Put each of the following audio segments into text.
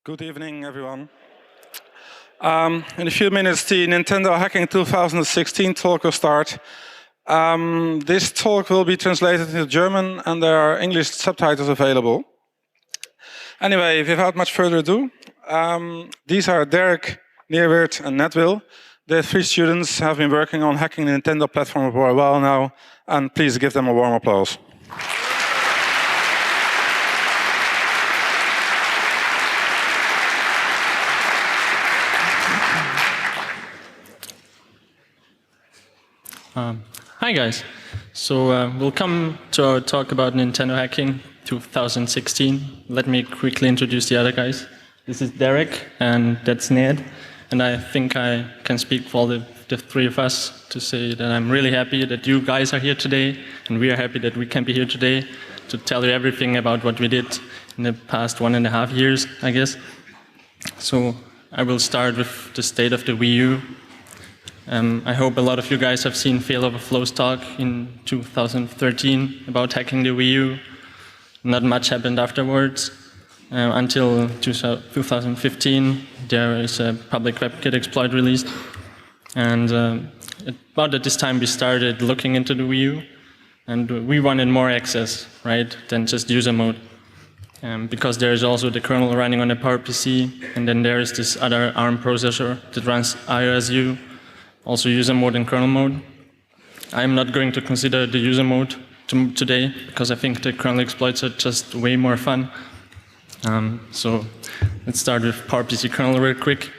Good evening, everyone. In a few minutes, the Nintendo Hacking 2016 talk will start. This talk will be translated into German, and there are English subtitles available. Anyway, without much further ado, these are Derek, Neerweert, and Netwil. The three students have been working on hacking the Nintendo platform for a while now, and please give them a warm applause. Hi guys. So we'll come to our talk about Nintendo Hacking 2016. Let me quickly introduce the other guys. This is Derek and that's Ned. And I think I can speak for all the three of us to say that I'm really happy that you guys are here today, and we are happy that we can be here today to tell you everything about what we did in the past 1.5 years, I guess. So I will start with the state of the Wii U. I hope a lot of you guys have seen Failoverflow's talk in 2013 about hacking the Wii U. Not much happened afterwards. Until 2015, there is a public WebKit exploit released. And about at this time, we started looking into the Wii U. And we wanted more access, right, than just user mode. Because there is also the kernel running on a PowerPC, and then there is this other ARM processor that runs iOS U. Also user mode and kernel mode. I'm not going to consider the user mode today, because I think the kernel exploits are just way more fun. So let's start with PowerPC kernel real quick.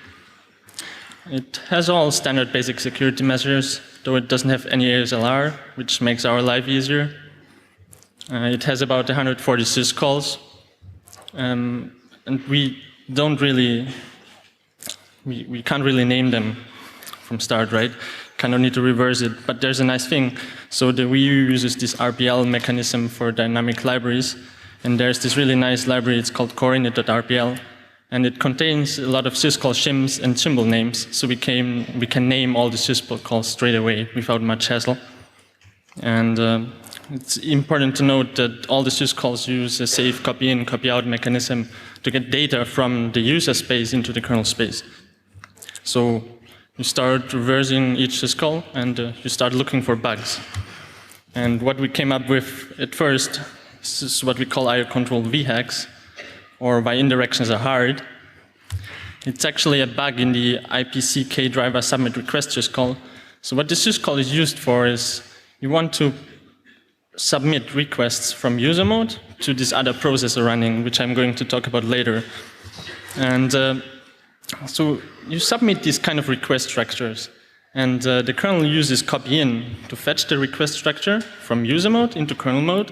It has all standard basic security measures, though it doesn't have any ASLR, which makes our life easier. It has about 140 syscalls, and we don't really, we can't really name them from start, right? Kind of need to reverse it, but there's a nice thing. So the Wii U uses this RPL mechanism for dynamic libraries, and there's this really nice library, it's called coreinit.rpl, and it contains a lot of syscall shims and symbol names, so we can name all the syscalls straight away without much hassle. And it's important to note that all the syscalls use a safe copy-in, copy-out mechanism to get data from the user space into the kernel space. So you start reversing each syscall, and you start looking for bugs. And what we came up with at first is what we call IO-controlled vhacks, or why indirections are hard. It's actually a bug in the IPCK driver submit request syscall. So what this syscall is used for is you want to submit requests from user mode to this other processor running, which I'm going to talk about later. And so you submit these kind of request structures, and the kernel uses copy-in to fetch the request structure from user mode into kernel mode,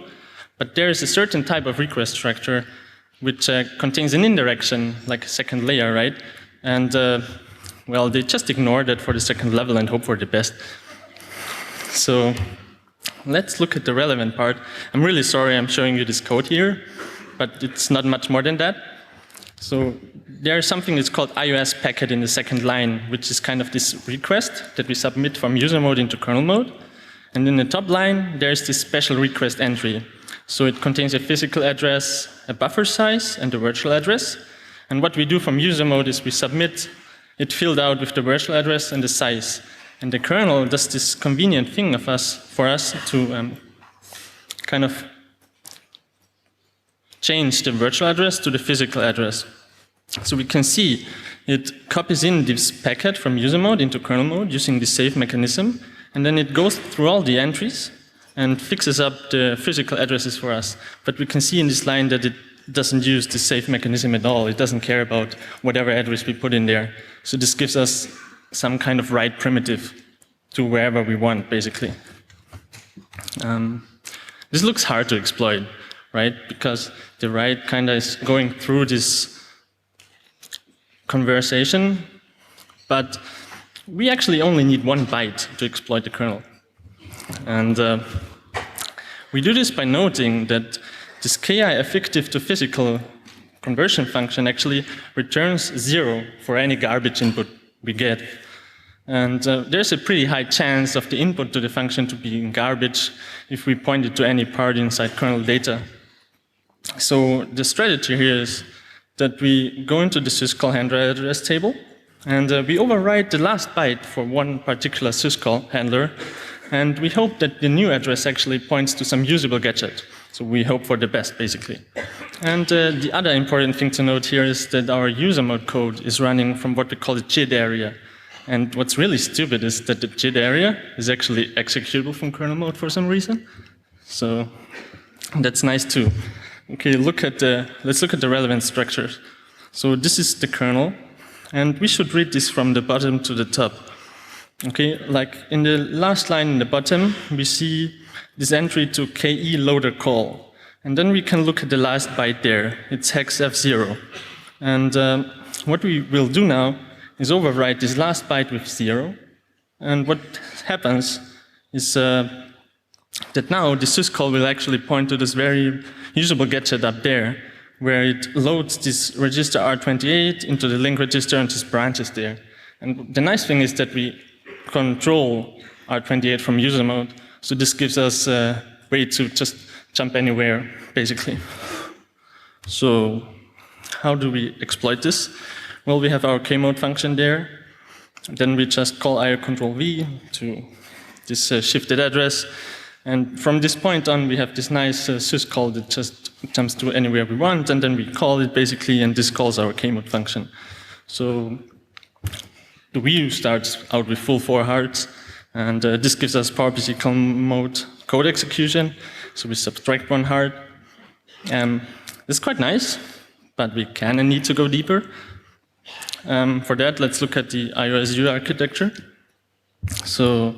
but there is a certain type of request structure which contains an indirection, like a second layer, right? And well, they just ignore that for the second level and hope for the best. So let's look at the relevant part. I'm really sorry I'm showing you this code here, but it's not much more than that. So there's something that's called iOS packet in the second line, which is kind of this request that we submit from user mode into kernel mode. And in the top line, there's this special request entry. So it contains a physical address, a buffer size, and a virtual address. And what we do from user mode is we submit it filled out with the virtual address and the size. And the kernel does this convenient thing for us to kind of change the virtual address to the physical address. So we can see it copies in this packet from user mode into kernel mode using the save mechanism, and then it goes through all the entries and fixes up the physical addresses for us. But we can see in this line that it doesn't use the save mechanism at all. It doesn't care about whatever address we put in there. So this gives us some kind of write primitive to wherever we want, basically. This looks hard to exploit, right? Because the write kind of is going through this conversation, but we actually only need 1 byte to exploit the kernel. And we do this by noting that this ki effective to physical conversion function actually returns 0 for any garbage input we get. And there's a pretty high chance of the input to the function to be garbage if we point it to any part inside kernel data. So the strategy here is that we go into the syscall handler address table, and we overwrite the last byte for one particular syscall handler, and we hope that the new address actually points to some usable gadget. So we hope for the best, basically. And the other important thing to note here is that our user mode code is running from what we call the JIT area. And what's really stupid is that the JIT area is actually executable from kernel mode for some reason. So that's nice too. Okay, let's look at the relevant structures. So this is the kernel, and we should read this from the bottom to the top. Okay, like in the last line in the bottom, we see this entry to KE loader call. And then we can look at the last byte there. It's hex F0. And what we will do now is overwrite this last byte with 0. And what happens is that now the syscall will actually point to this very usable gadget up there, where it loads this register R28 into the link register and just branches there. And the nice thing is that we control R28 from user mode, so this gives us a way to just jump anywhere, basically. So how do we exploit this? Well, we have our kmode function there. Then we just call IOcontrol-v to this shifted address. And from this point on, we have this nice syscall that just jumps to anywhere we want, and then we call it basically, and this calls our kmode function. So the Wii U starts out with full 4 hearts, and this gives us PowerPC mode code execution. So we subtract 1 heart. It's quite nice, but we kind of need to go deeper. For that, let's look at the IOSU architecture. So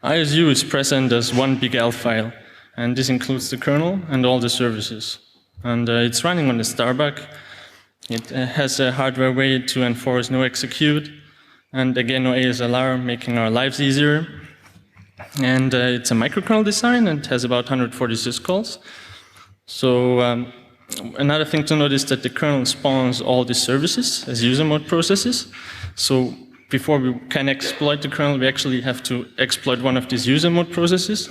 IOSU is present as one big ELF file, and this includes the kernel and all the services. And it's running on the Starbuck. It has a hardware way to enforce no execute, and again no ASLR, making our lives easier. And it's a microkernel design and has about 140 syscalls. So another thing to note is that the kernel spawns all the services as user mode processes. So before we can exploit the kernel, we actually have to exploit one of these user mode processes,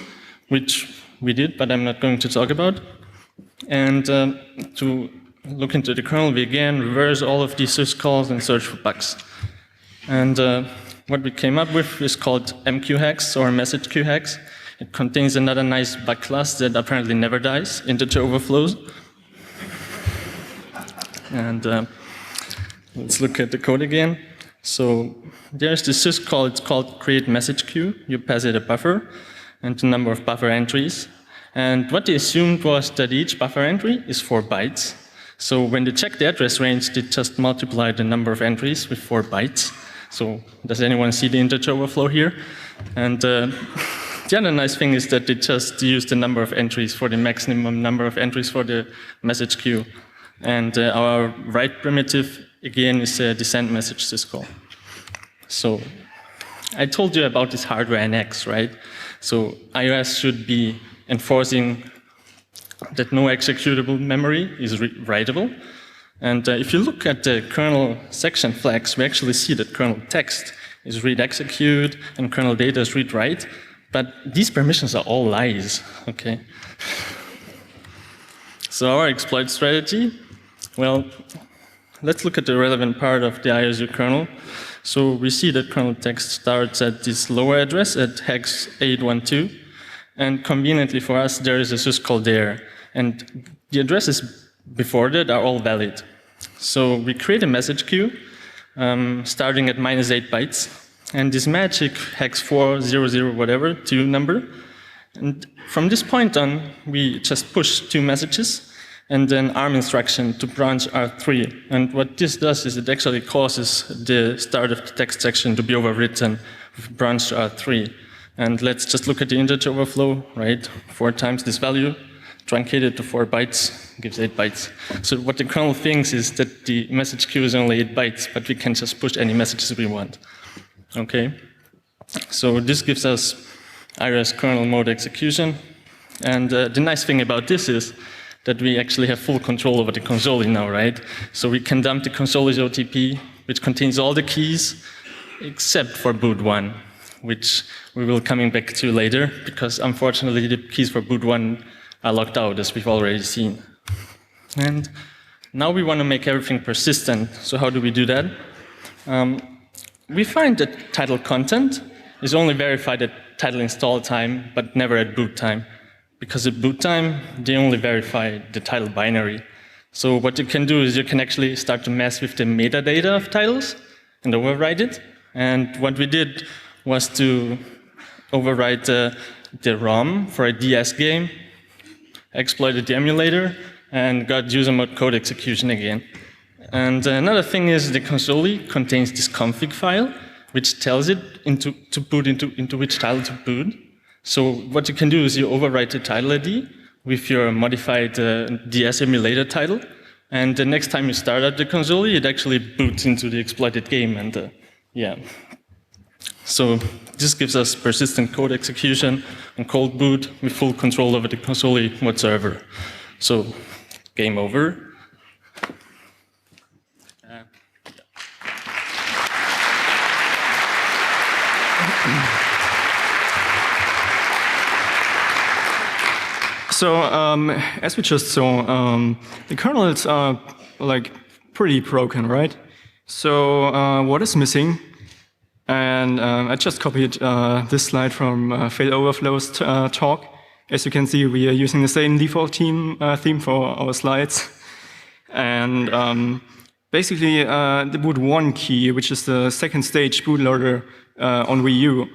which we did, but I'm not going to talk about. And to look into the kernel, we again reverse all of these syscalls and search for bugs. And what we came up with is called MQHex or message QHex. It contains another nice bug class that apparently never dies, integer overflows. And let's look at the code again. So there's this syscall, it's called create message queue. You pass it a buffer and the number of buffer entries. And what they assumed was that each buffer entry is 4 bytes. So when they check the address range, they just multiply the number of entries with 4 bytes. So does anyone see the integer overflow here? And the other nice thing is that they just use the number of entries for the maximum number of entries for the message queue. And our write primitive, again, is the send message syscall. So I told you about this hardware NX, right? So iOS should be enforcing that no executable memory is writable. And if you look at the kernel section flags, we actually see that kernel text is read execute and kernel data is read write. But these permissions are all lies, okay? So our exploit strategy, well, let's look at the relevant part of the IOSU kernel. So we see that kernel text starts at this lower address at hex 812. And conveniently for us, there is a syscall there. And the addresses before that are all valid. So we create a message queue starting at -8 bytes. And this magic hex 400 whatever 2 number. And from this point on, we just push 2 messages and then ARM instruction to branch R3. And what this does is it actually causes the start of the text section to be overwritten with branch to R3. And let's just look at the integer overflow, right? 4 times this value, truncated to 4 bytes, gives 8 bytes. So what the kernel thinks is that the message queue is only 8 bytes, but we can just push any messages we want. Okay? So this gives us iOS kernel mode execution. And the nice thing about this is that we actually have full control over the console now, right? So we can dump the console's OTP, which contains all the keys, except for boot 1, which we will coming back to later, because unfortunately the keys for boot 1 are locked out, as we've already seen. And Now we want to make everything persistent. So how do we do that? We find that title content is only verified at title install time, but never at boot time. Because at boot time, they only verify the title binary. So what you can do is you can actually start to mess with the metadata of titles and overwrite it. And what we did was to overwrite the ROM for a DS game, exploited the emulator, and got user mode code execution again. And another thing is the console contains this config file, which tells it into which title to boot. So what you can do is you overwrite the title ID with your modified DS emulator title, and the next time you start up the console, it actually boots into the exploited game, and yeah. So this gives us persistent code execution and cold boot with full control over the console whatsoever. So game over. So as we just saw, the kernels are like pretty broken, right? So what is missing? And I just copied this slide from Failoverflow's talk. As you can see, we are using the same default theme for our slides. And basically, the boot1 key, which is the second stage bootloader on Wii U,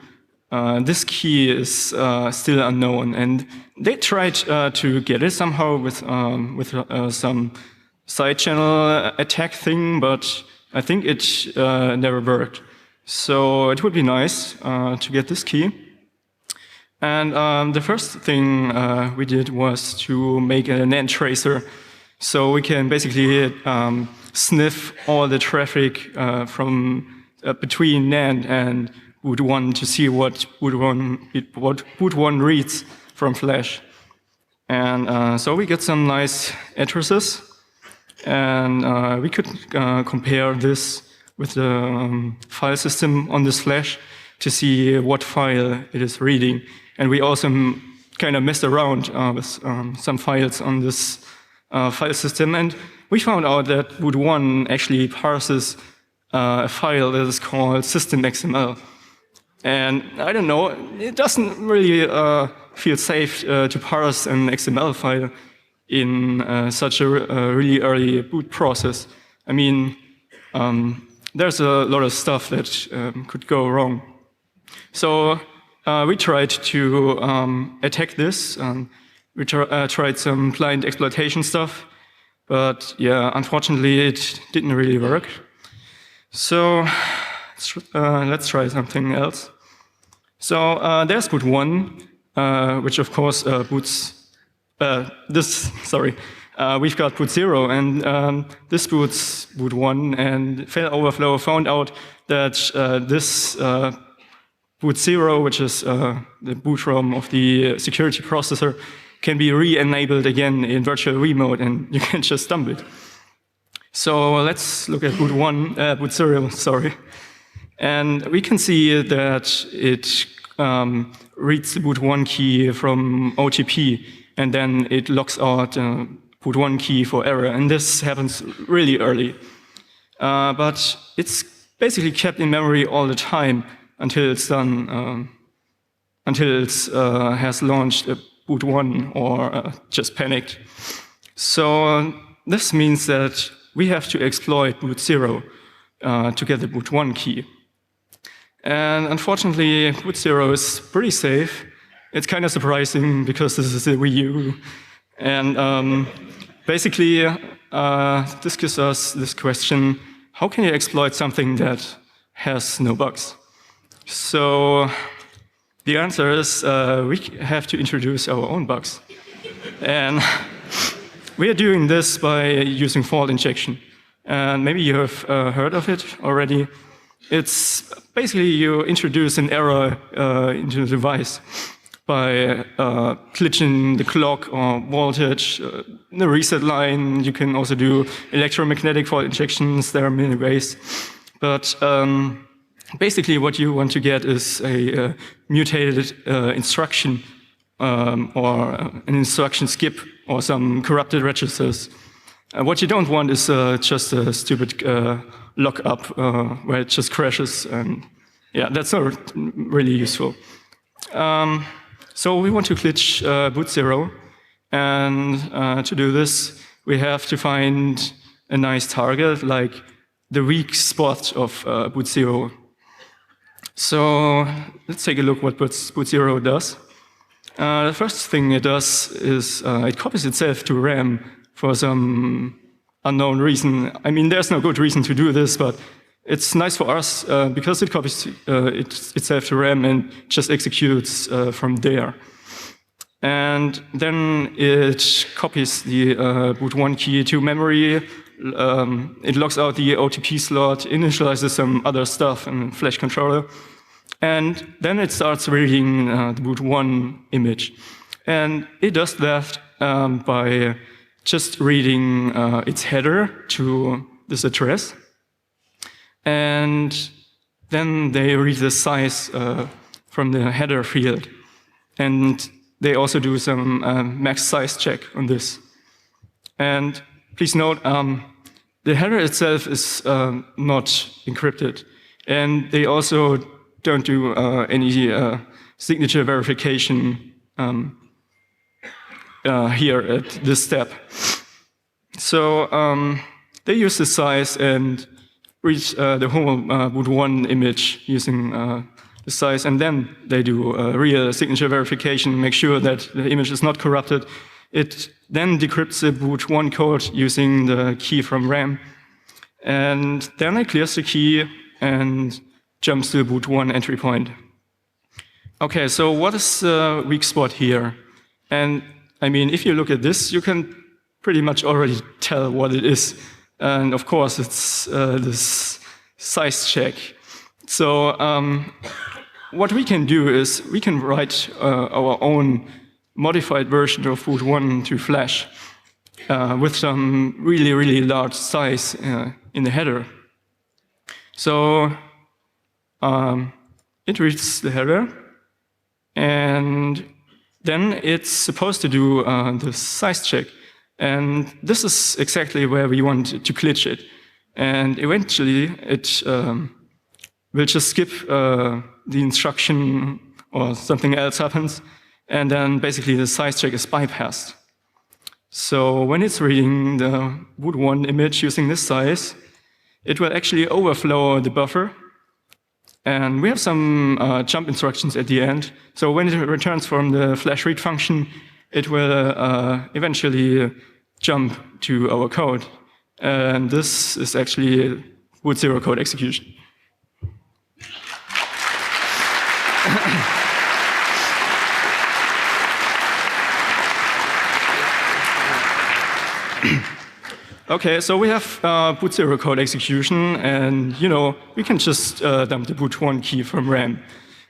this key is still unknown, and they tried to get it somehow with some side channel attack thing, but I think it never worked. So it would be nice to get this key. And the first thing we did was to make a NAND tracer, so we can basically sniff all the traffic from between NAND and boot1 to see what boot1 reads from flash. And so we get some nice addresses, and we could compare this with the file system on this flash to see what file it is reading. And we also kind of messed around with some files on this file system, and we found out that boot1 actually parses a file that is called system.xml. And I don't know, it doesn't really feel safe to parse an XML file in such a really early boot process. I mean, there's a lot of stuff that could go wrong. So we tried to attack this. We tried some client exploitation stuff, but yeah, unfortunately it didn't really work. So let's try something else. So there's boot1, which of course boots this. Sorry, we've got boot0, and this boots boot1. And Failoverflow found out that this boot0, which is the boot ROM of the security processor, can be re-enabled again in virtual remote, and you can just dump it. So let's look at boot0, sorry. And we can see that it reads the boot1 key from OTP, and then it locks out boot1 key for error. And this happens really early. But it's basically kept in memory all the time until it's done, until it has launched a boot1 or just panicked. So this means that we have to exploit boot0 to get the boot1 key. And unfortunately, boot0 is pretty safe. It's kind of surprising because this is a Wii U. And basically, this gives us this question: how can you exploit something that has no bugs? So the answer is we have to introduce our own bugs. And we are doing this by using fault injection. And maybe you have heard of it already. It's basically you introduce an error into the device by glitching the clock or voltage, the reset line. You can also do electromagnetic fault injections. There are many ways. But basically what you want to get is a mutated instruction or an instruction skip or some corrupted registers. What you don't want is just a stupid lockup where it just crashes, and yeah, that's not really useful. So we want to glitch boot 0, and to do this, we have to find a nice target, like the weak spot of boot 0. So let's take a look what boot 0 does. The first thing it does is it copies itself to RAM for some unknown reason. I mean, there's no good reason to do this, but it's nice for us because it copies itself to RAM and just executes from there. And then it copies the boot1 key to memory. It locks out the OTP slot, initializes some other stuff in Flash controller, and then it starts reading the boot1 image. And it does that by just reading its header to this address. And then they read the size from the header field. And they also do some max size check on this. And please note, the header itself is not encrypted. And they also don't do any signature verification here at this step. So they use the size and read the whole boot1 image using the size, and then they do real signature verification, make sure that the image is not corrupted. It then decrypts the boot1 code using the key from RAM, and then it clears the key and jumps to the boot1 entry point. Okay, so what is the weak spot here? And I mean, if you look at this, you can pretty much already tell what it is. And of course, it's this size check. So what we can do is we can write our own modified version of boot1 to Flash with some really, really large size in the header. So it reads the header, and then it's supposed to do the size check. And this is exactly where we want to glitch it. And eventually, it will just skip the instruction or something else happens, and then basically the size check is bypassed. So when it's reading the boot1 image using this size, it will actually overflow the buffer. And we have some jump instructions at the end. So when it returns from the flash read function, it will eventually jump to our code. And this is actually boot 0 code execution. Okay, so we have boot 0 code execution, and we can just dump the boot1 key from RAM.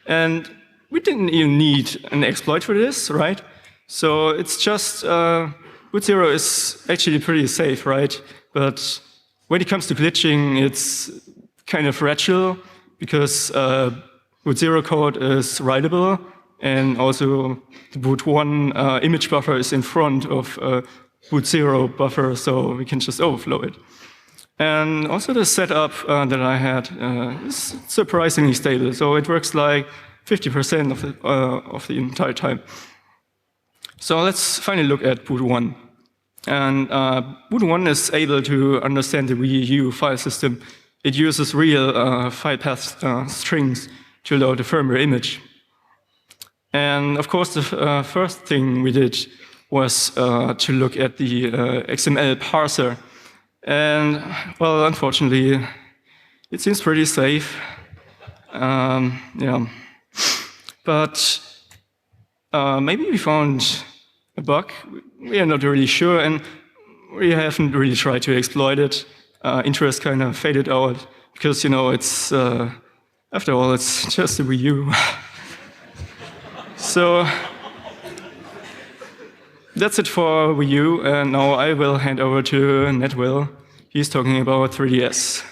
And we didn't even need an exploit for this, right? So it's just boot 0 is actually pretty safe, right? But when it comes to glitching, it's kind of fragile because boot 0 code is writable, and also the boot1 image buffer is in front of boot 0 buffer, so we can just overflow it. And also the setup that I had is surprisingly stable, so it works like 50% of the entire time. So let's finally look at boot1. And boot1 is able to understand the VU file system. It uses real file path strings to load the firmware image. And of course, the first thing we did was to look at the XML parser. And, well, unfortunately, it seems pretty safe. Yeah. But maybe we found a bug. We are not really sure, and we haven't really tried to exploit it. Interest kind of faded out because, it's, after all, it's just a Wii U. So that's it for Wii U, and now I will hand over to Netwill. He's talking about 3DS.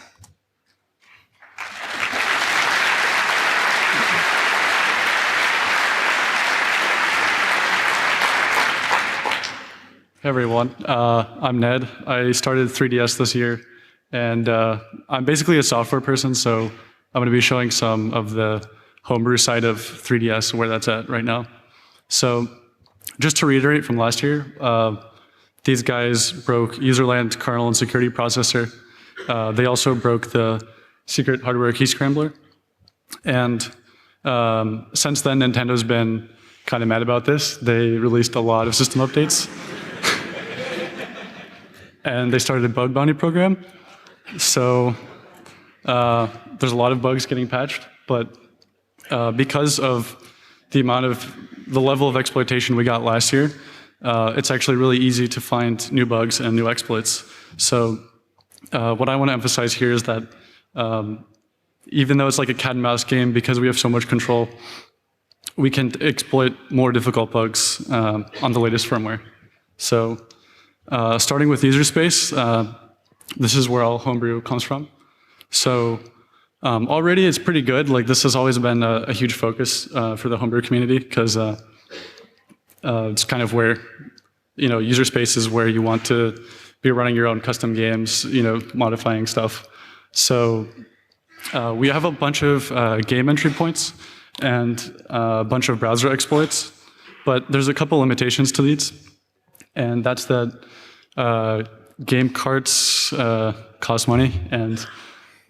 Hey everyone, I'm Ned. I started 3DS this year, and I'm basically a software person, so I'm going to be showing some of the homebrew side of 3DS, where that's at right now. So just to reiterate from last year, these guys broke userland kernel and security processor. They also broke the secret hardware key scrambler. And since then, Nintendo's been kind of mad about this. They released a lot of system updates. And they started a bug bounty program. So there's a lot of bugs getting patched, but because of the level of exploitation we got last year, it's actually really easy to find new bugs and new exploits. So what I want to emphasize here is that even though it's like a cat and mouse game, because we have so much control, we can exploit more difficult bugs on the latest firmware. So starting with user space, this is where all homebrew comes from. So already it's pretty good. Like this has always been a huge focus for the homebrew community because it's kind of where, user space is where you want to be running your own custom games, modifying stuff. So we have a bunch of game entry points and a bunch of browser exploits, but there's a couple limitations to these. And that's that game carts cost money, and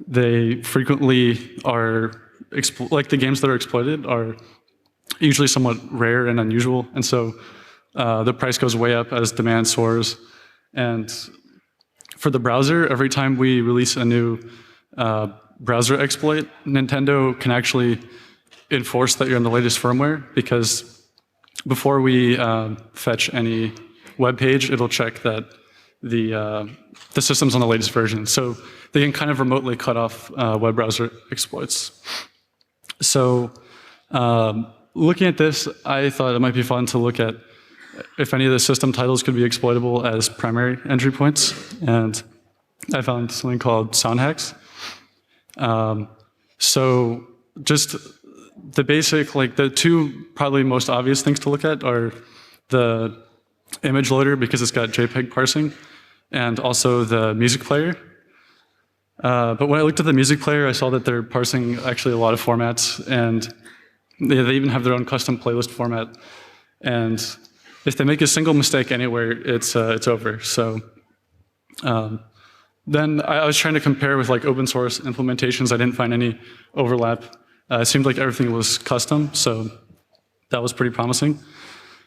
they frequently are, the games that are exploited are usually somewhat rare and unusual, and so the price goes way up as demand soars. And for the browser, every time we release a new browser exploit, Nintendo can actually enforce that you're on the latest firmware, because before we fetch any web page, it'll check that the system's on the latest version. So they can kind of remotely cut off web browser exploits. So looking at this, I thought it might be fun to look at if any of the system titles could be exploitable as primary entry points. And I found something called sound hacks. So just the basic, the two probably most obvious things to look at are the image loader, because it's got JPEG parsing, and also the music player. But when I looked at the music player, I saw that they're parsing actually a lot of formats, and they even have their own custom playlist format. And if they make a single mistake anywhere, it's over. So then I was trying to compare with open source implementations. I didn't find any overlap. It seemed like everything was custom, so that was pretty promising.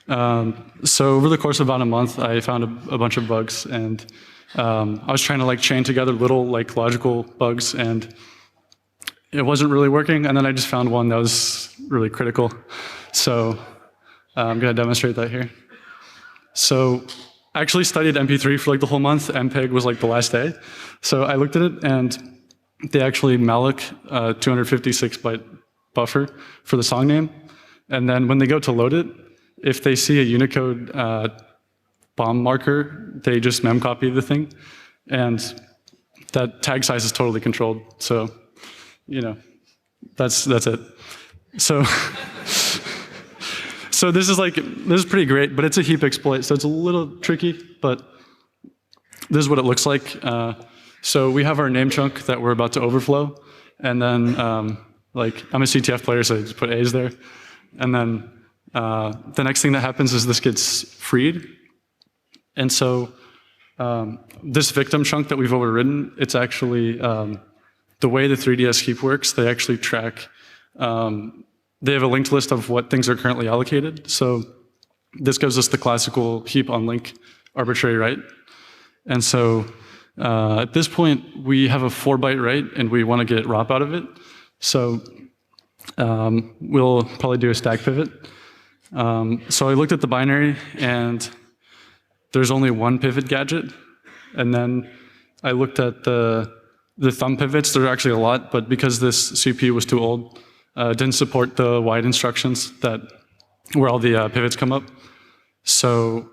So over the course of about a month, I found a bunch of bugs, and I was trying to chain together little logical bugs, and it wasn't really working. And then I just found one that was really critical. So I'm going to demonstrate that here. So I actually studied MP3 for the whole month. MPEG was the last day. So I looked at it, and they actually malloc 256-byte buffer for the song name. And then when they go to load it, if they see a Unicode bomb marker, they just memcopy the thing. And that tag size is totally controlled. So, that's it. So, so this is pretty great, but it's a heap exploit, so it's a little tricky, but this is what it looks like. So we have our name chunk that we're about to overflow, and then I'm a CTF player, so I just put A's there. And then the next thing that happens is this gets freed. And so this victim chunk that we've overridden, it's actually the way the 3DS heap works. They actually track, they have a linked list of what things are currently allocated. So this gives us the classical heap on link arbitrary write. And so at this point, we have a 4-byte write, and we want to get ROP out of it. So we'll probably do a stack pivot. So I looked at the binary, and there's only one pivot gadget. And then I looked at the thumb pivots. There are actually a lot, but because this CPU was too old, it didn't support the wide instructions where all the pivots come up. So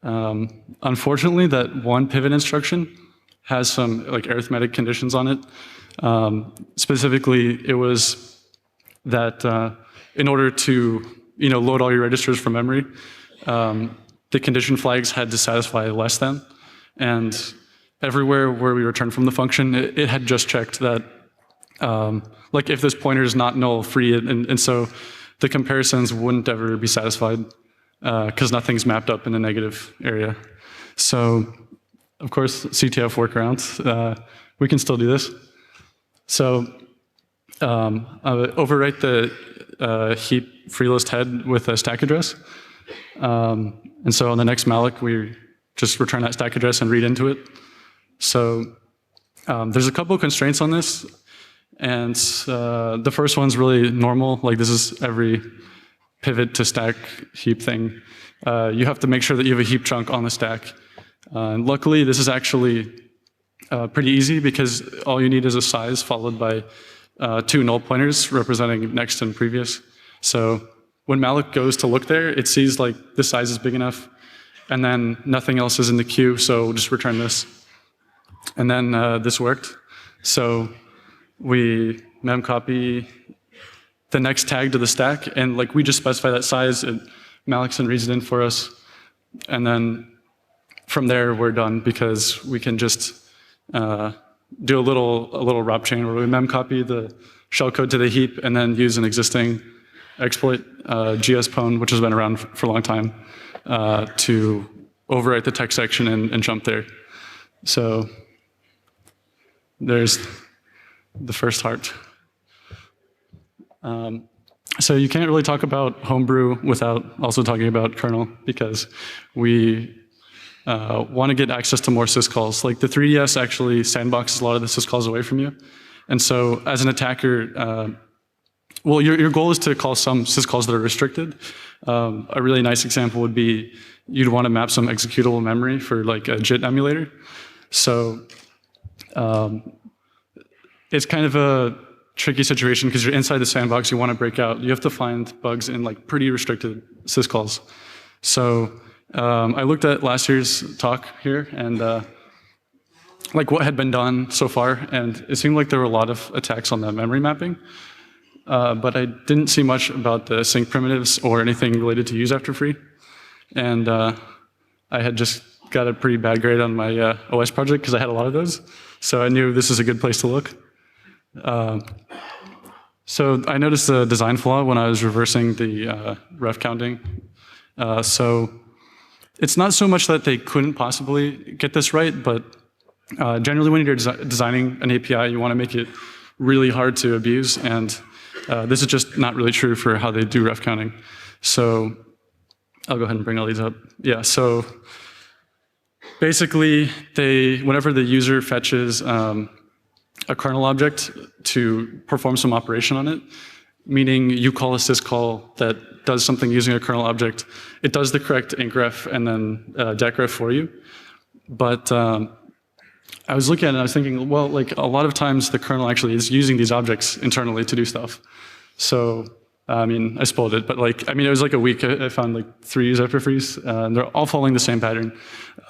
unfortunately, that one pivot instruction has some arithmetic conditions on it. Specifically, it was that in order to load all your registers from memory, the condition flags had to satisfy less than. And everywhere where we returned from the function, it had just checked that, like if this pointer is not null free, and so the comparisons wouldn't ever be satisfied because nothing's mapped up in the negative area. So, of course, CTF workarounds, we can still do this. So, overwrite the heap free list head with a stack address. And so on the next malloc, we just return that stack address and read into it. So there's a couple of constraints on this. And the first one's really normal. Like this is every pivot to stack heap thing. You have to make sure that you have a heap chunk on the stack. And luckily, this is actually pretty easy because all you need is a size followed by 2 null pointers representing next and previous. So when malloc goes to look there, it sees like this size is big enough, and then nothing else is in the queue, so we'll just return this. And then this worked. So we memcopy the next tag to the stack, and like we just specify that size, and malloc reads it in for us. And then from there, we're done because we can just do a little wrap chain where we memcopy the shellcode to the heap and then use an existing exploit, gspwn, which has been around for a long time, to overwrite the text section and jump there. So there's the first heart. So you can't really talk about Homebrew without also talking about kernel, because we want to get access to more syscalls. Like the 3DS actually sandboxes a lot of the syscalls away from you. And so as an attacker, well, your goal is to call some syscalls that are restricted. A really nice example would be you'd want to map some executable memory for like a JIT emulator. So it's kind of a tricky situation because you're inside the sandbox, you want to break out. You have to find bugs in like pretty restricted syscalls. So I looked at last year's talk here and like what had been done so far, and it seemed like there were a lot of attacks on the memory mapping. But I didn't see much about the sync primitives or anything related to use after free. And I had just got a pretty bad grade on my OS project because I had a lot of those. So I knew this is a good place to look. So I noticed a design flaw when I was reversing the ref counting. So it's not so much that they couldn't possibly get this right, but generally when you're designing an API, you want to make it really hard to abuse, and this is just not really true for how they do ref counting. So I'll go ahead and bring all these up. Yeah, so basically, whenever the user fetches a kernel object to perform some operation on it, meaning you call a syscall that does something using a kernel object, it does the correct incref and then decref for you. But I was looking at it and I was thinking, well, like a lot of times the kernel actually is using these objects internally to do stuff. So, I mean, I spoiled it, but like, I mean, it was like a week, I found like 3 use after frees, and they're all following the same pattern.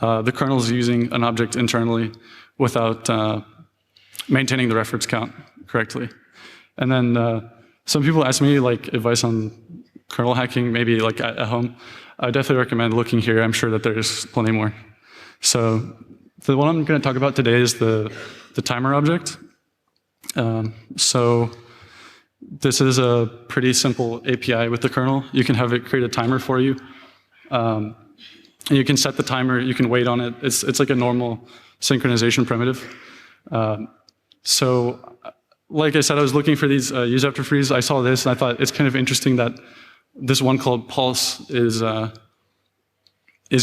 The kernel is using an object internally without maintaining the reference count correctly. And then some people ask me like advice on kernel hacking, maybe like at home. I definitely recommend looking here. I'm sure that there's plenty more. So the one I'm going to talk about today is the timer object. So this is a pretty simple API with the kernel. You can have it create a timer for you. And you can set the timer, you can wait on it. It's like a normal synchronization primitive. So like I said, I was looking for these use after frees. I saw this and I thought it's kind of interesting that this one called Pulse is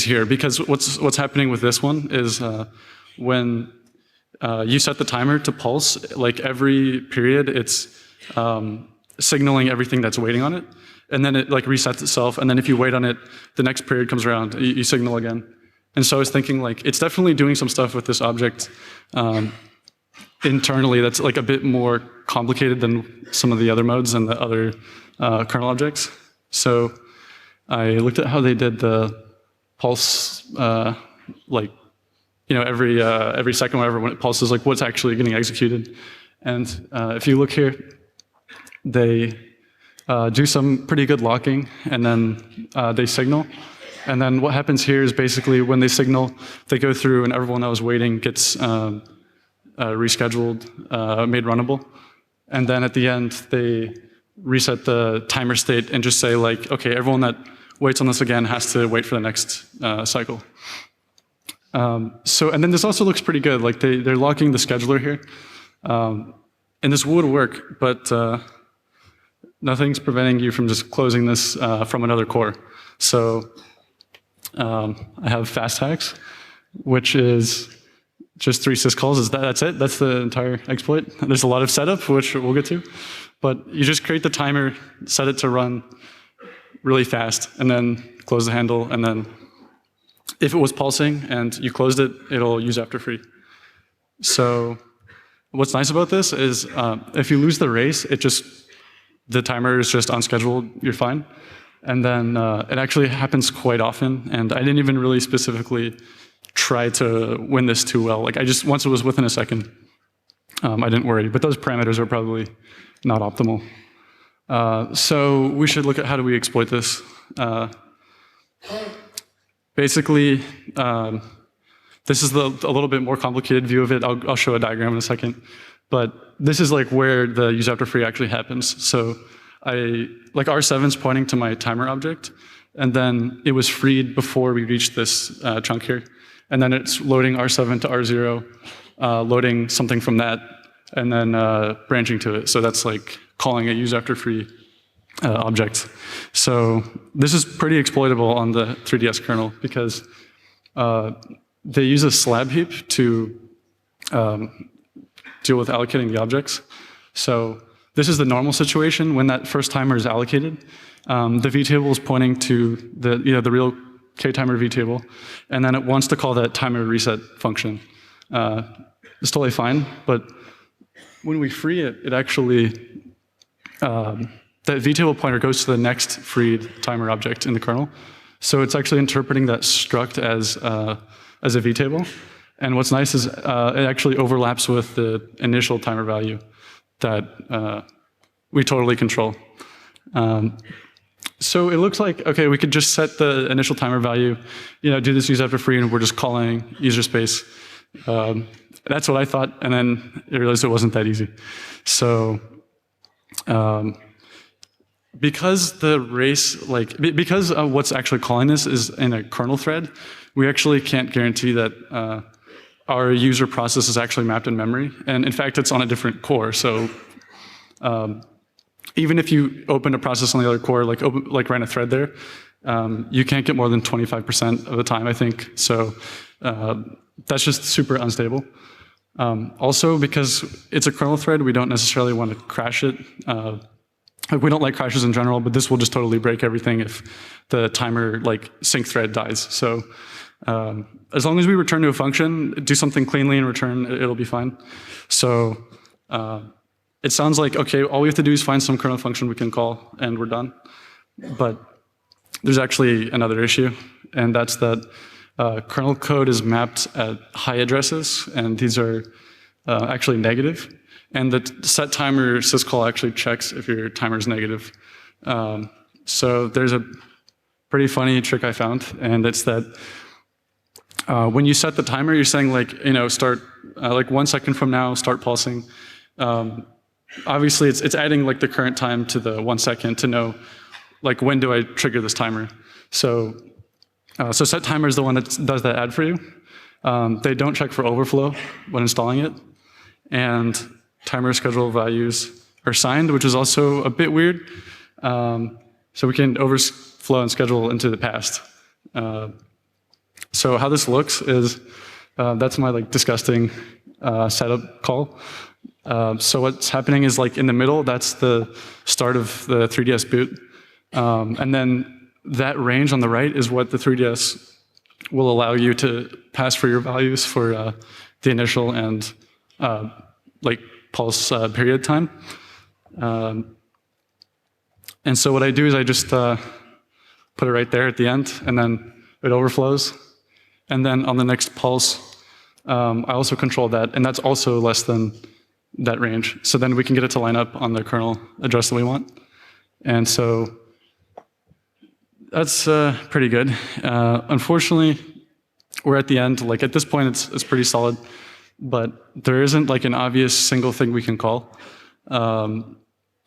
here, because what's happening with this one is when you set the timer to pulse, like every period it's signaling everything that's waiting on it, and then it like resets itself, and then if you wait on it, the next period comes around, you signal again. And so I was thinking like it's definitely doing some stuff with this object internally that's like a bit more complicated than some of the other modes and the other kernel objects. So I looked at how they did the pulse, like, you know, every second, whatever, when it pulses, like what's actually getting executed. And if you look here, they do some pretty good locking, and then they signal. And then what happens here is basically when they signal, they go through and everyone that was waiting gets rescheduled, made runnable. And then at the end, they reset the timer state and just say like, okay, everyone that waits on this again has to wait for the next cycle. And then this also looks pretty good. Like they're locking the scheduler here. And this would work, but nothing's preventing you from just closing this from another core. So I have fast hacks, which is just 3 syscalls. That's it. That's the entire exploit. There's a lot of setup, which we'll get to. But you just create the timer, set it to run really fast, and then close the handle. And then if it was pulsing and you closed it, it'll use after free. So what's nice about this is if you lose the race, the timer is just unscheduled, you're fine. And then it actually happens quite often, and I didn't even really specifically try to win this too well. Like once it was within a second, I didn't worry, but those parameters are probably not optimal. So we should look at how do we exploit this. Basically, this is a little bit more complicated view of it. I'll show a diagram in a second. But this is like where the use after free actually happens. So like R7's pointing to my timer object, and then it was freed before we reached this chunk here. And then it's loading R7 to R0, loading something from that, and then branching to it. So that's like calling a use after free object. So this is pretty exploitable on the 3DS kernel because they use a slab heap to deal with allocating the objects. So this is the normal situation when that first timer is allocated. The vtable is pointing to the real ktimer vtable, and then it wants to call that timer reset function. It's totally fine, but when we free it, it actually that vtable pointer goes to the next freed timer object in the kernel. So it's actually interpreting that struct as a vtable. And what's nice is it actually overlaps with the initial timer value that we totally control. So it looks like, okay, we could just set the initial timer value, do this use after free, and we're just calling user space. That's what I thought, and then I realized it wasn't that easy. So because the race, because what's actually calling this is in a kernel thread, we actually can't guarantee that our user process is actually mapped in memory. And in fact, it's on a different core. So even if you open a process on the other core, like ran a thread there, you can't get more than 25% of the time, I think. So that's just super unstable. Also, because it's a kernel thread, we don't necessarily want to crash it. We don't like crashes in general, but this will just totally break everything if the timer sync thread dies. So as long as we return to a function, do something cleanly and return, it'll be fine. So it sounds like, okay, all we have to do is find some kernel function we can call, and we're done. But there's actually another issue, and that's that kernel code is mapped at high addresses, and these are actually negative. And the set timer syscall actually checks if your timer is negative. So there's a pretty funny trick I found, and it's that when you set the timer, you're saying start 1 second from now, start pulsing. Obviously, it's adding the current time to the 1 second to know when do I trigger this timer. So set timer is the one that does that add for you. They don't check for overflow when installing it, and timer schedule values are signed, which is also a bit weird. So we can overflow and schedule into the past. So how this looks is that's my disgusting setup call. So what's happening is in the middle, that's the start of the 3DS boot. And then that range on the right is what the 3DS will allow you to pass for your values for the initial and pulse period time. And so what I do is I just put it right there at the end, and then it overflows. And then on the next pulse, I also control that, and that's also less than that range. So then we can get it to line up on the kernel address that we want. And so That's pretty good. Unfortunately, we're at the end. Like at this point, it's pretty solid, but there isn't like an obvious single thing we can call.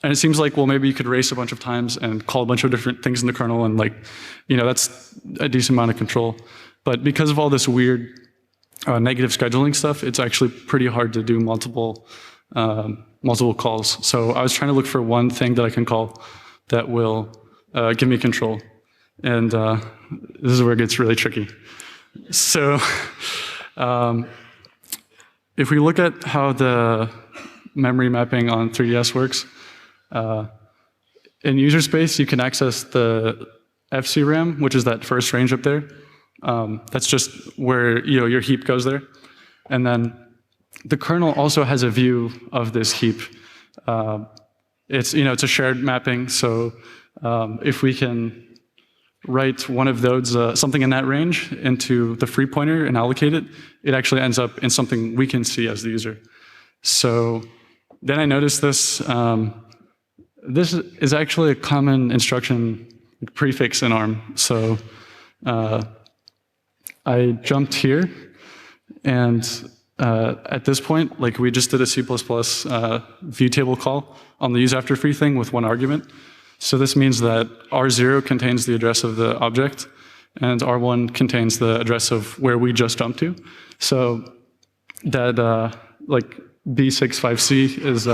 And it seems like, well, maybe you could race a bunch of times and call a bunch of different things in the kernel, and like, that's a decent amount of control. But because of all this weird negative scheduling stuff, it's actually pretty hard to do multiple calls. So I was trying to look for one thing that I can call that will give me control. And this is where it gets really tricky. So if we look at how the memory mapping on 3ds works, in user space, you can access the FCRAM, which is that first range up there. That's just where your heap goes there. And then the kernel also has a view of this heap. It's a shared mapping, so if we can write one of those, something in that range, into the free pointer and allocate it, it actually ends up in something we can see as the user. So then I noticed this. This is actually a common instruction prefix in ARM. So I jumped here, and at this point, like we just did a C++ view table call on the useAfterFree thing with one argument. So this means that R0 contains the address of the object, and R1 contains the address of where we just jumped to. So that like B65C is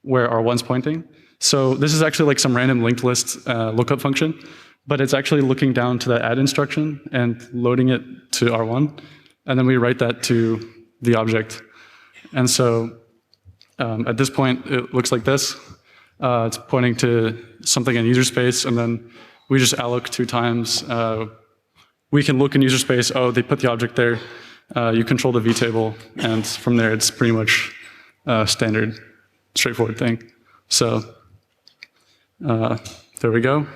where R1's pointing. So this is actually like some random linked list lookup function, but it's actually looking down to that add instruction and loading it to R1, and then we write that to the object. And so at this point, it looks like this. It's pointing to something in user space, and then we just alloc 2 times. We can look in user space, oh, they put the object there. You control the vtable, and from there, it's pretty much standard, straightforward thing. So there we go.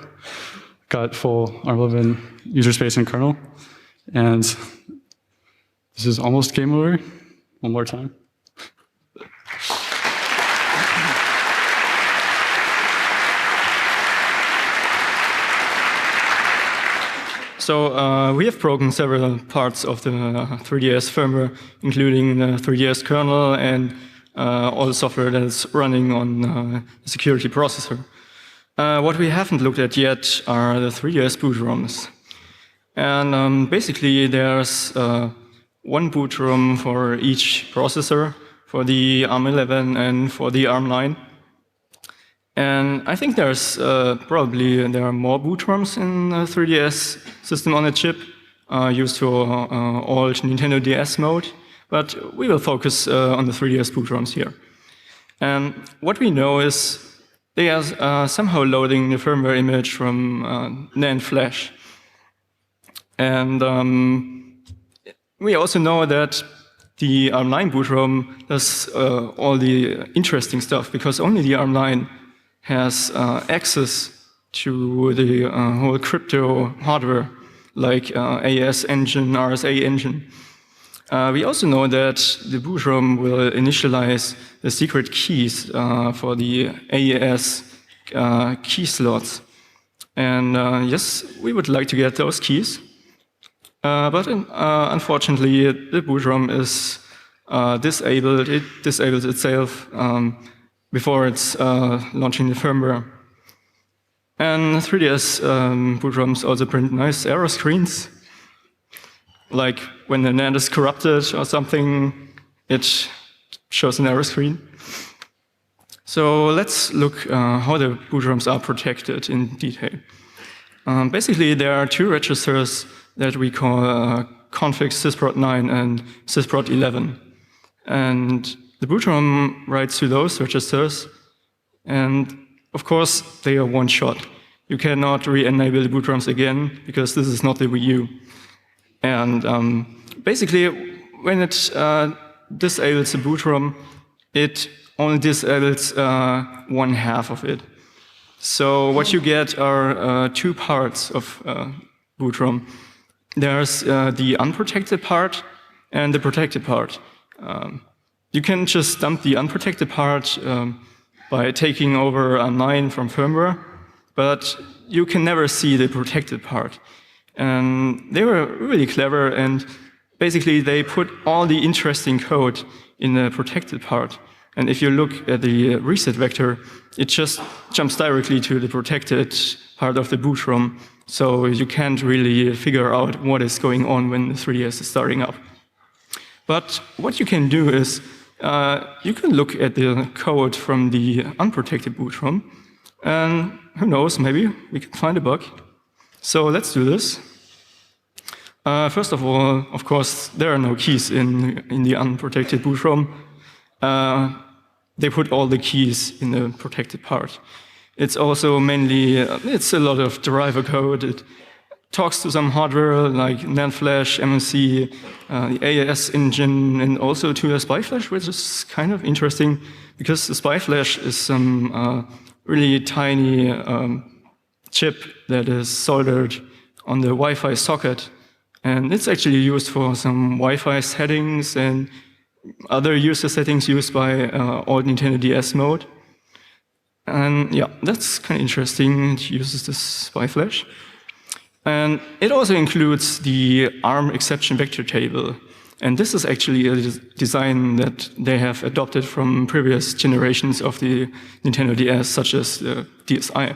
Got full ARM11 user space and kernel. And this is almost game over. One more time. So we have broken several parts of the 3ds firmware, including the 3ds kernel and all the software that's running on the security processor. What we haven't looked at yet are the 3ds boot ROMs. And basically there's one boot ROM for each processor, for the ARM11 and for the ARM9. And I think there's probably there are more boot ROMs in the 3ds system on a chip used for old Nintendo DS mode, but we will focus on the 3ds boot ROMs here. And what we know is they are somehow loading the firmware image from NAND flash. And we also know that the ARM9 boot ROM does all the interesting stuff, because only the ARM9 has access to the whole crypto hardware, like AES engine, RSA engine. We also know that the boot ROM will initialize the secret keys for the AES key slots. And yes, we would like to get those keys. But unfortunately, the boot ROM is disabled. It disables itself before it's launching the firmware. And 3ds boot ROMs also print nice error screens. Like when the NAND is corrupted or something, it shows an error screen. So let's look how the boot ROMs are protected in detail. Basically, there are 2 registers that we call config sysprot9 and sysprot11. And the boot ROM writes to those registers, and of course, they are one shot. You cannot re-enable the boot ROMs again, because this is not the Wii U. And basically, when it disables the boot ROM, it only disables 1/2 of it. So what you get are 2 parts of boot ROM. There's the unprotected part and the protected part. You can just dump the unprotected part by taking over ARM9 from firmware, but you can never see the protected part. And they were really clever, and basically they put all the interesting code in the protected part. And if you look at the reset vector, it just jumps directly to the protected part of the boot ROM. So you can't really figure out what is going on when the 3DS is starting up. But what you can do is you can look at the code from the unprotected boot ROM, and who knows, maybe we can find a bug. So let's do this. First of all, of course, there are no keys in the unprotected boot ROM. They put all the keys in the protected part. It's also mainly, it's a lot of driver code. It talks to some hardware like NAND flash, MMC, the AES engine, and also to a SPI flash, which is kind of interesting because the SPI flash is some really tiny chip that is soldered on the Wi-Fi socket. And it's actually used for some Wi-Fi settings and other user settings used by old Nintendo DS mode. And yeah, that's kind of interesting. It uses this SPI flash. And it also includes the ARM exception vector table. And this is actually a design that they have adopted from previous generations of the Nintendo DS, such as the DSi.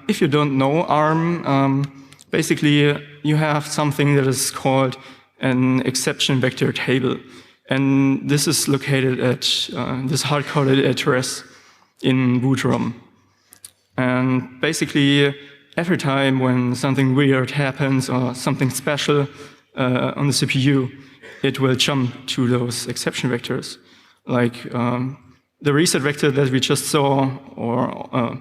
If you don't know ARM, basically you have something that is called an exception vector table. And this is located at this hard-coded address in boot ROM. And basically, every time when something weird happens or something special on the CPU, it will jump to those exception vectors. Like the reset vector that we just saw, or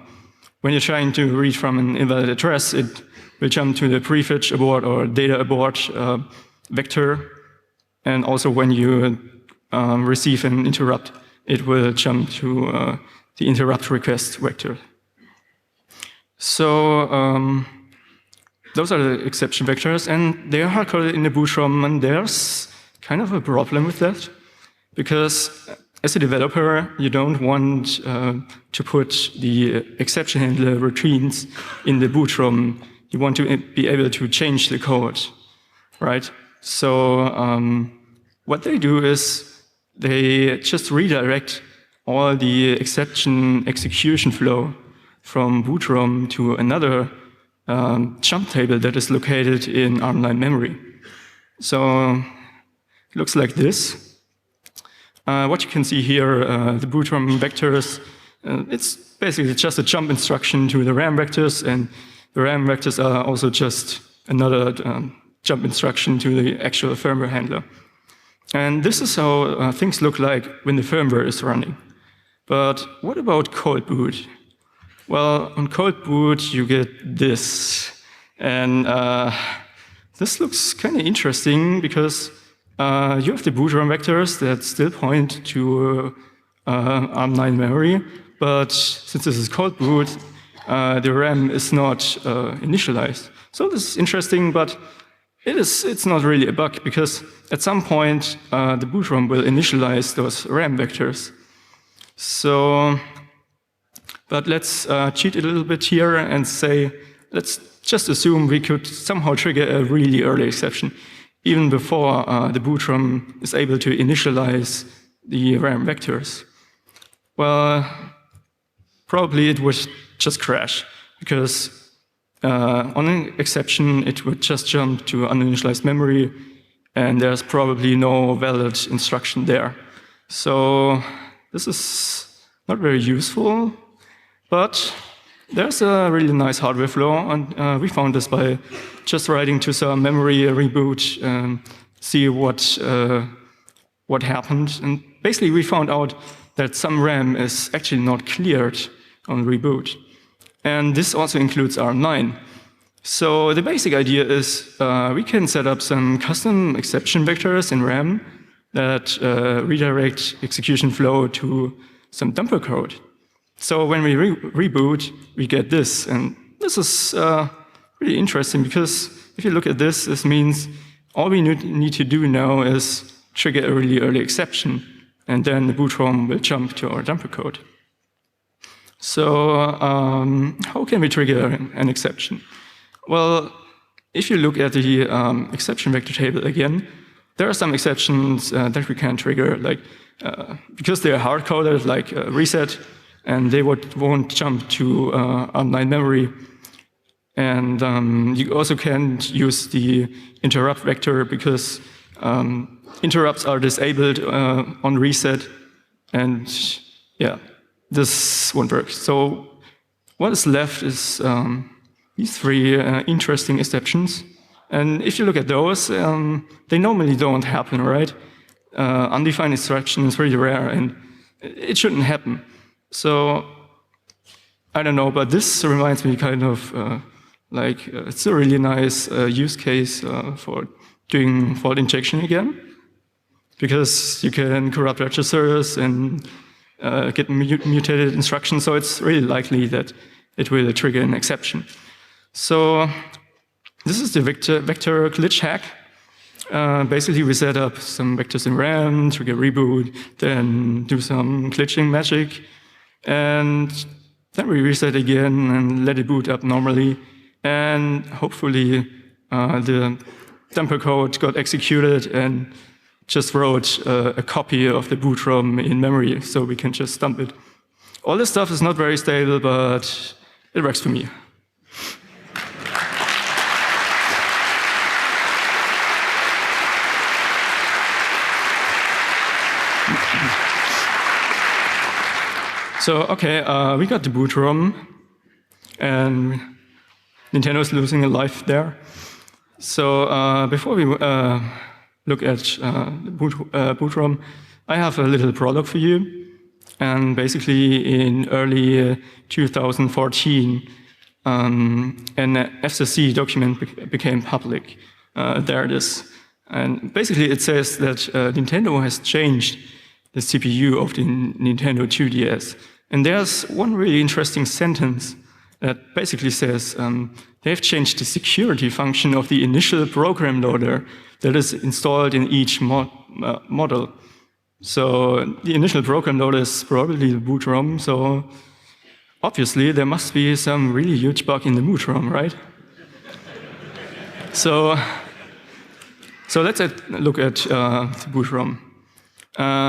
when you're trying to read from an invalid address, it will jump to the prefetch abort or data abort vector. And also when you receive an interrupt, it will jump to the interrupt request vector. So those are the exception vectors, and they are hard-coded in the boot ROM, and there's kind of a problem with that, because as a developer, you don't want to put the exception handler routines in the boot ROM. You want to be able to change the code, right? So what they do is they just redirect all the exception execution flow from boot ROM to another jump table that is located in ARM9 memory. So it looks like this. What you can see here, the boot ROM vectors, it's basically just a jump instruction to the RAM vectors, and the RAM vectors are also just another jump instruction to the actual firmware handler. And this is how things look like when the firmware is running. But what about cold boot? Well, on cold boot, you get this. And this looks kind of interesting because you have the boot ROM vectors that still point to ARM9 memory. But since this is cold boot, the RAM is not initialized. So this is interesting, but it's not really a bug because at some point the boot ROM will initialize those RAM vectors. So, but let's cheat a little bit here and say, let's just assume we could somehow trigger a really early exception, even before the boot ROM is able to initialize the RAM vectors. Well, probably it would just crash, because on an exception, it would just jump to uninitialized memory, and there's probably no valid instruction there. So this is not very useful, but there's a really nice hardware flaw, and we found this by just writing to some memory reboot and see what happened. And basically, we found out that some RAM is actually not cleared on reboot. And this also includes ARM9. So the basic idea is we can set up some custom exception vectors in RAM that redirect execution flow to some dumper code. So when we reboot, we get this. And this is really interesting because if you look at this, this means all we need to do now is trigger a really early exception, and then the boot ROM will jump to our dumper code. So how can we trigger an exception? Well, if you look at the exception vector table again, there are some exceptions that we can trigger, like because they are hard-coded, like reset, and they won't jump to online memory. And you also can't use the interrupt vector because interrupts are disabled on reset, and yeah, this won't work. So what is left is these three interesting exceptions. And if you look at those, they normally don't happen, right? Undefined instruction is really rare, and it shouldn't happen. So I don't know, but this reminds me kind of it's a really nice use case for doing fault injection again, because you can corrupt registers and get mutated instructions, so it's really likely that it will trigger an exception. So this is the vector glitch hack. Basically, we set up some vectors in RAM, trigger reboot, then do some glitching magic, and then we reset again and let it boot up normally. And hopefully, the dumper code got executed and just wrote a copy of the boot ROM in memory, so we can just dump it. All this stuff is not very stable, but it works for me. So, okay, we got the boot ROM, and Nintendo is losing a life there. So, before we look at the boot ROM, I have a little prologue for you. And basically, in early 2014, an FCC document became public. There it is. And basically, it says that Nintendo has changed the CPU of the Nintendo 2DS. And there's one really interesting sentence that basically says they've changed the security function of the initial program loader that is installed in each model. So the initial program loader is probably the boot ROM, so obviously there must be some really huge bug in the boot ROM, right? So let's look at the boot ROM.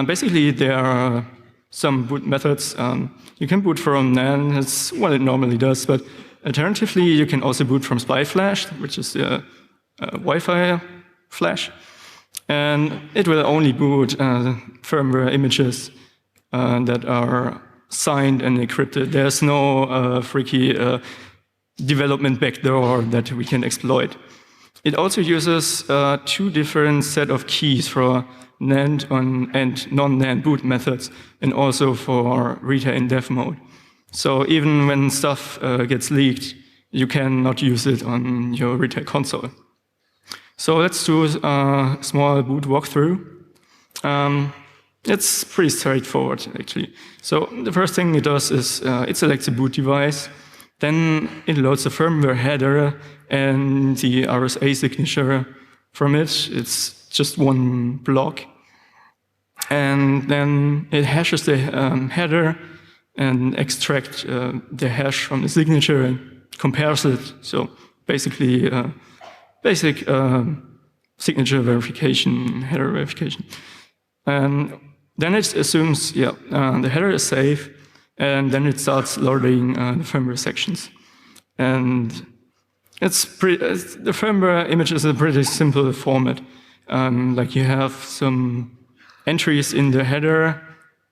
Basically, there are some boot methods. You can boot from NAND, that's what it normally does, but alternatively, you can also boot from SPI Flash, which is a Wi-Fi flash, and it will only boot firmware images that are signed and encrypted. There's no freaky development backdoor that we can exploit. It also uses two different set of keys for NAND and non-NAND boot methods, and also for Rita in dev mode. So even when stuff gets leaked, you cannot use it on your Rita console. So let's do a small boot walkthrough. It's pretty straightforward, actually. So the first thing it does is it selects a boot device, then it loads the firmware header and the RSA signature from it. It's just one block. And then it hashes the header and extracts the hash from the signature and compares it. So basically, basic signature verification, header verification. And then it assumes, the header is safe, and then it starts loading the firmware sections. And the firmware image is a pretty simple format. Like you have some entries in the header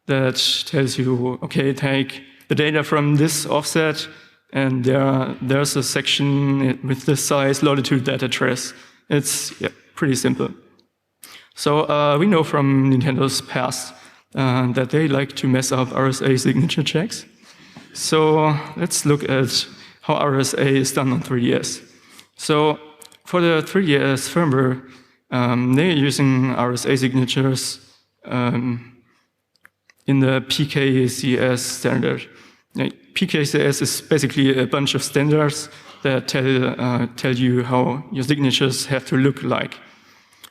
that tells you, okay, take the data from this offset, and there's a section with this size loaded to that address. It's pretty simple. So we know from Nintendo's past that they like to mess up RSA signature checks. So let's look at how RSA is done on 3DS. So for the 3DS firmware, they're using RSA signatures in the PKCS standard. PKCS is basically a bunch of standards that tell you how your signatures have to look like.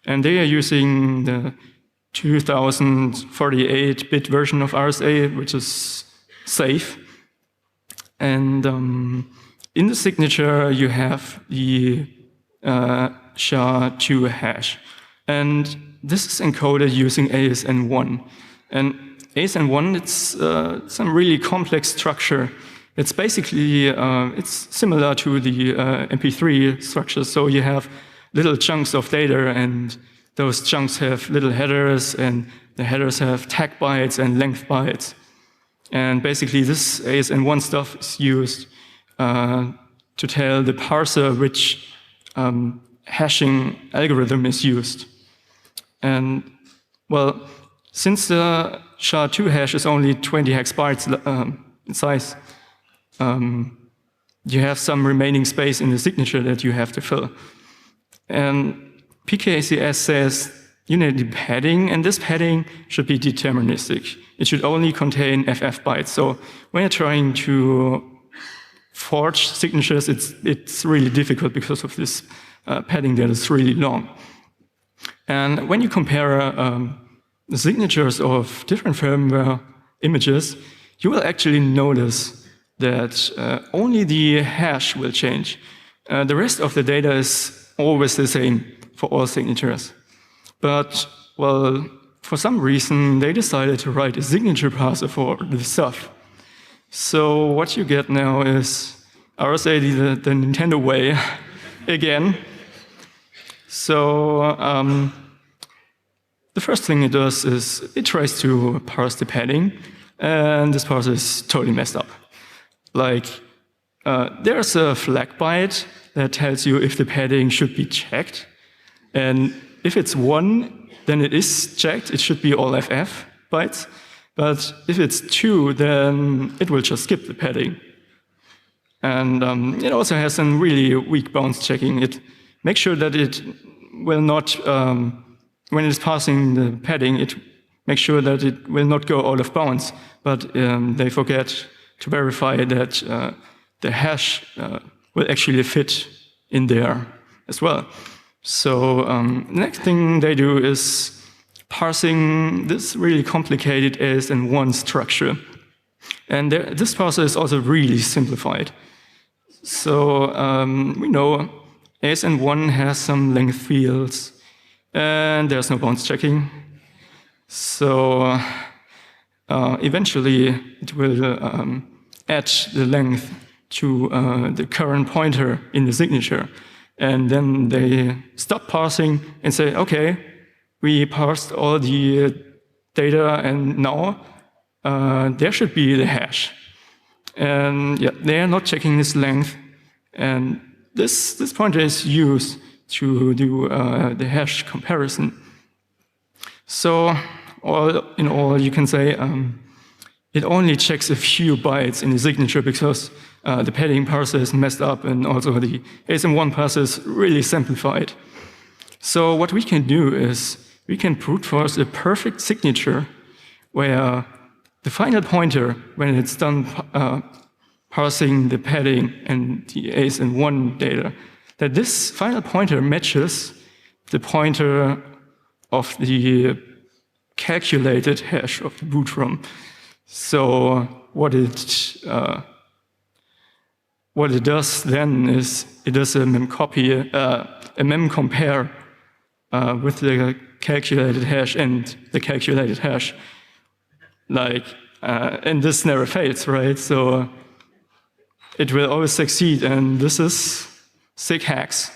And they are using the 2048-bit version of RSA, which is safe. And in the signature, you have the SHA-2 hash. And this is encoded using ASN1. And ASN1, it's some really complex structure. It's basically, it's similar to the MP3 structure. So you have little chunks of data, and those chunks have little headers, and the headers have tag bytes and length bytes. And basically, this ASN1 stuff is used to tell the parser which hashing algorithm is used. And, well, since the SHA-2 hash is only 20 hex bytes in size, you have some remaining space in the signature that you have to fill. And PKCS says you need a padding, and this padding should be deterministic. It should only contain FF bytes. So when you're trying to forge signatures, it's really difficult because of this padding that is really long. And when you compare the signatures of different firmware images, you will actually notice that only the hash will change. The rest of the data is always the same for all signatures. But, well, for some reason, they decided to write a signature parser for this stuff. So what you get now is RSA the Nintendo way again. So the first thing it does is it tries to parse the padding, and this parser is totally messed up. Like, there's a flag byte that tells you if the padding should be checked, and if it's 1, then it is checked. It should be all FF bytes. But if it's 2, then it will just skip the padding. And it also has some really weak bounds checking. It makes sure that it will not, when it's passing the padding, it makes sure that it will not go out of bounds. But they forget to verify that the hash will actually fit in there as well. So the next thing they do is parsing this really complicated ASN1 structure. And this parser is also really simplified. So we know ASN1 has some length fields, and there's no bounds checking. So eventually it will add the length to the current pointer in the signature. And then they stop parsing and say, okay, we parsed all the data, and now there should be the hash. And yeah, they are not checking this length. And this pointer is used to do the hash comparison. So all in all, you can say it only checks a few bytes in the signature because the padding parser is messed up, and also the ASN1 parser is really simplified. So what we can do is we can brute force a perfect signature where the final pointer, when it's done parsing the padding and the ASN1 data, that this final pointer matches the pointer of the calculated hash of the boot ROM. So what it does then is it does a memcopy, a memcompare with the calculated hash and the calculated hash. Like, and this never fails, right? So it will always succeed, and this is SIGHAX.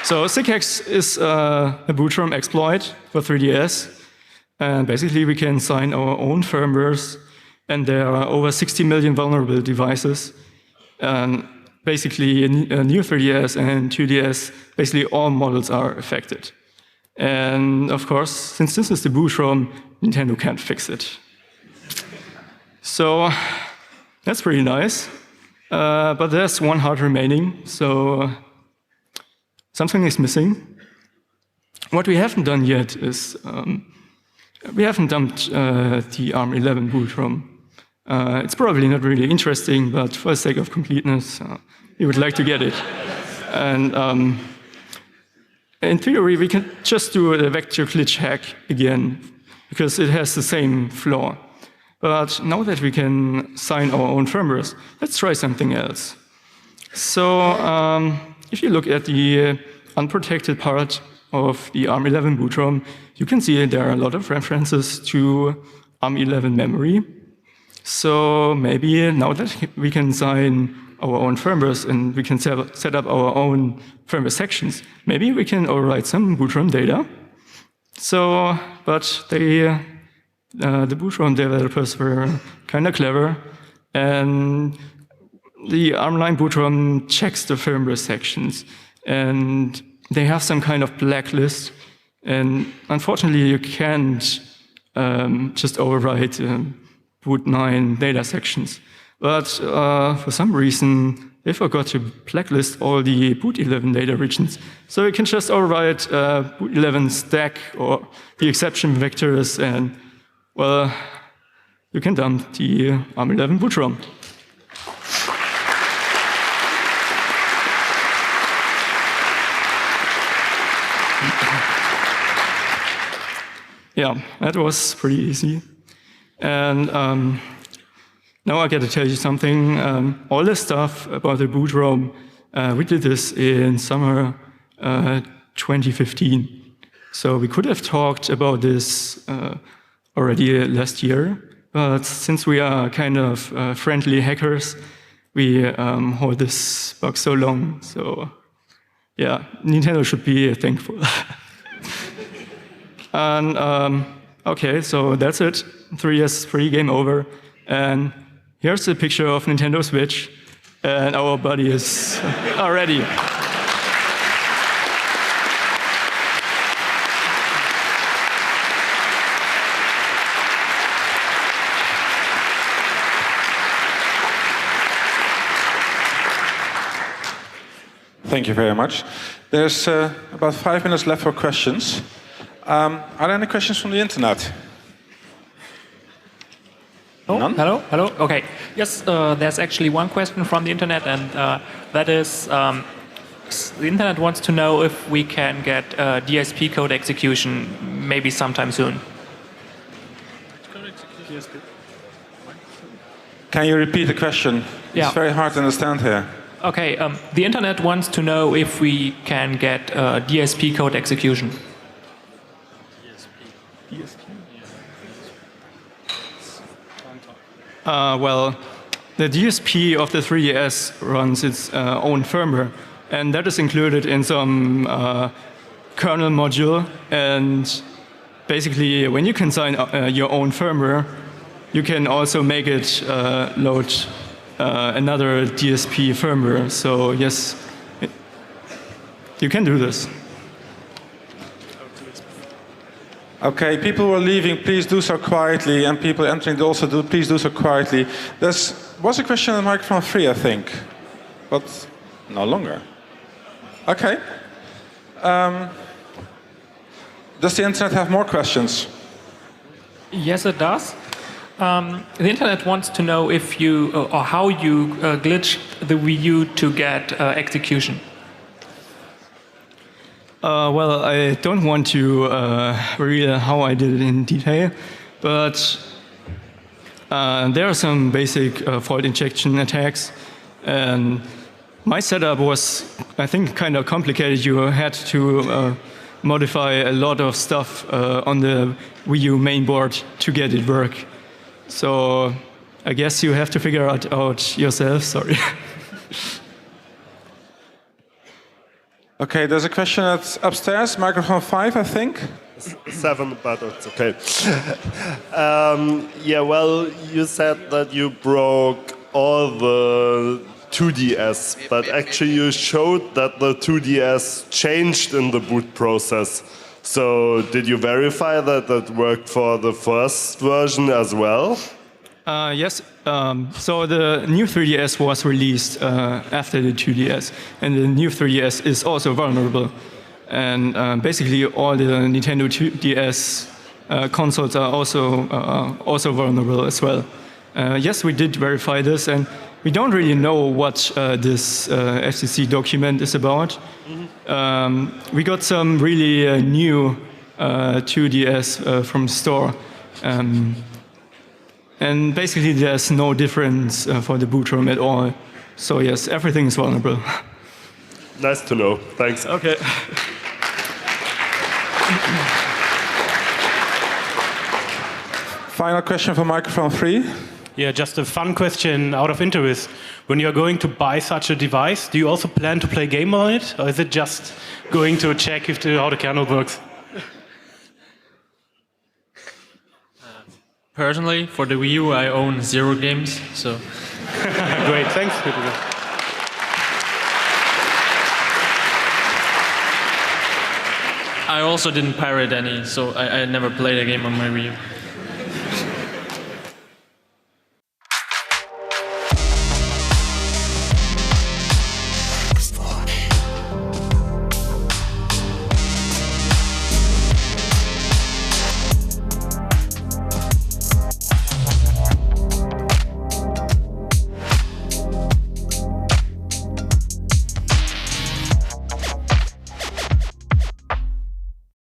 So SIGHAX is a boot ROM exploit for 3DS, and basically we can sign our own firmwares, and there are over 60 million vulnerable devices. And basically, a new 3DS and 2DS, basically all models are affected. And of course, since this is the boot ROM, Nintendo can't fix it. So that's pretty nice. But there's one heart remaining, so something is missing. What we haven't done yet is we haven't dumped the ARM11 boot ROM. It's probably not really interesting, but for the sake of completeness, we would like to get it. And in theory, we can just do the vector glitch hack again, because it has the same flaw. But now that we can sign our own firmwares, let's try something else. So if you look at the unprotected part of the ARM11 boot ROM, you can see there are a lot of references to ARM11 memory. So maybe now that we can sign our own firmwares and we can set up our own firmware sections, maybe we can overwrite some boot ROM data. So, but the boot ROM developers were kind of clever, and the ARM9 boot ROM checks the firmware sections, and they have some kind of blacklist. And unfortunately, you can't just overwrite boot 9 data sections. But for some reason, they forgot to blacklist all the boot 11 data regions. So you can just overwrite boot 11 stack or the exception vectors, and well, you can dump the ARM11 boot ROM. Yeah, that was pretty easy. And now I got to tell you something. All this stuff about the boot ROM, we did this in summer 2015. So we could have talked about this already last year, but since we are kind of friendly hackers, we hold this bug so long. So yeah, Nintendo should be thankful. And okay, so that's it. 3 years free, game over. And here's a picture of Nintendo Switch, and our buddy is already. Thank you very much. There's about 5 minutes left for questions. Are there any questions from the internet? Oh, None? hello. Okay. Yes, there's actually one question from the internet, and that is, the internet wants to know if we can get DSP code execution maybe sometime soon. Can you repeat the question? Yeah. It's very hard to understand here. Okay. The internet wants to know if we can get DSP code execution. Well, the DSP of the 3DS runs its own firmware, and that is included in some kernel module. And basically, when you can sign your own firmware, you can also make it load another DSP firmware. So yes, you can do this. Okay, people who are leaving, please do so quietly, and people entering also please do so quietly. There was a question on microphone 3, I think, but no longer. Okay. Does the internet have more questions? Yes, it does. The internet wants to know if you or how you glitched the Wii U to get execution. Well, I don't want to reveal how I did it in detail, but there are some basic fault injection attacks, and my setup was, I think, kind of complicated. You had to modify a lot of stuff on the Wii U mainboard to get it work. So I guess you have to figure it out yourself, sorry. Okay, there's a question upstairs, microphone 5, I think. 7, but it's okay. Yeah, well, you said that you broke all the 2DS, but actually you showed that the 2DS changed in the boot process. So did you verify that that worked for the first version as well? Yes. So the new 3DS was released after the 2DS, and the new 3DS is also vulnerable. And basically, all the Nintendo 2DS consoles are also vulnerable as well. Yes, we did verify this, and we don't really know what this FCC document is about. We got some really new 2DS from the store. And basically there's no difference for the boot ROM at all. So yes, everything is vulnerable. Nice to know. Thanks. Okay. Final question for microphone 3. Yeah, just a fun question out of interest. When you're going to buy such a device, do you also plan to play game on it? Or is it just going to check if how the kernel works? Personally, for the Wii U, I own 0 games, so... Great, thanks. I also didn't pirate any, so I never played a game on my Wii U.